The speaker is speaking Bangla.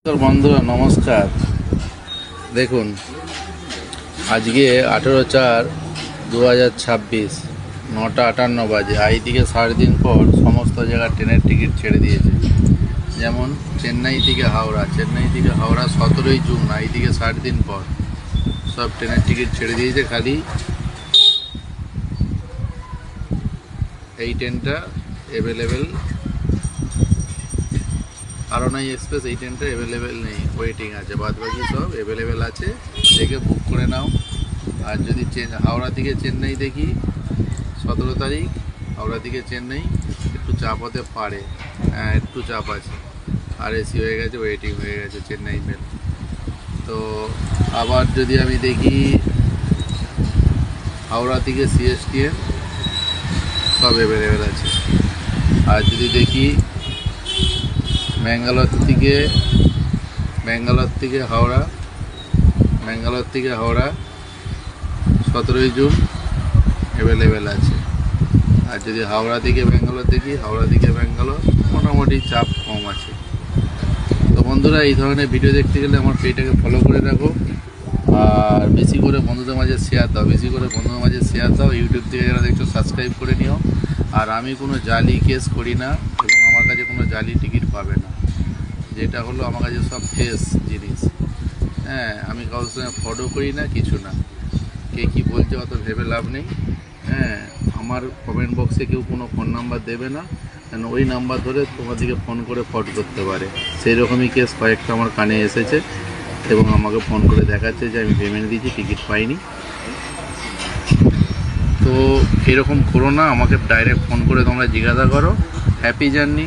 বন্ধুরা নমস্কার। দেখুন আজকে 18/4/2026 9:58 বাজে। আজ থেকে 3.5 পর সমস্ত জায়গায় ট্রেনের টিকিট ছেড়ে দিয়েছে। যেমন চেন্নাই থেকে হাওড়া 17ই জুন, আজ থেকে 3.5 পর সব ট্রেনের টিকিট ছেড়ে দিয়েছে। খালি এই ট্রেনটা অ্যাভেলেবেল, আরোনাই এক্সপ্রেস এই ট্রেনটা অ্যাভেলেবেল নেই, ওয়েটিং আছে। বাদ বাকি সব অ্যাভেলেবেল আছে, দেখে বুক করে নাও। আর যদি হাওড়া থেকে চেন্নাই দেখি 17 তারিখ, হাওড়া থেকে চেন্নাই একটু চাপ হতে পারে, হ্যাঁ একটু চাপ আছে। আর এসি হয়ে গেছে, ওয়েটিং হয়ে গেছে চেন্নাই মেল। তো আবার যদি আমি দেখি হাওড়া থেকে সিএসটিএন সব অ্যাভেলেবেল আছে। আর যদি দেখি ব্যাঙ্গালোর থেকে হাওড়া 17ই জুন অ্যাভেলেবেল আছে। আর যদি হাওড়া থেকে ব্যাঙ্গালোর দেখি, হাওড়া থেকে ব্যাঙ্গালোর মোটামুটি চাপ কম আছে। তো বন্ধুরা, এই ধরনের ভিডিও দেখতে গেলে আমার পেজটাকে ফলো করে রাখো, আর বেশি করে বন্ধুদের মাঝে শেয়ার দাও। ইউটিউব থেকে যারা দেখছো সাবস্ক্রাইব করে নিও। আর আমি কোনো জালি কেস করি না, এবং আমার কাছে কোনো জালি টিকিট পাবে না। যেটা হলো আমার কাছে সব ফ্রেশ জিনিস। হ্যাঁ, আমি কারোর সঙ্গে ফ্রডও করি না, কিছু না। কে কী বলছে অত ভেবে লাভ নেই। হ্যাঁ, আমার কমেন্ট বক্সে কেউ কোনো ফোন নাম্বার দেবে না, কেন ওই নাম্বার ধরে তোমাদেরকে ফোন করে ফ্রড করতে পারে। সেই রকমই কেস কয়েকটা আমার কানে এসেছে, এবং আমাকে ফোন করে দেখাচ্ছে যে আমি পেমেন্ট দিয়েছি, টিকিট পাইনি। তো এরকম করো না, আমাকে ডাইরেক্ট ফোন করে তোমরা জিজ্ঞাসা করো। Happy journey.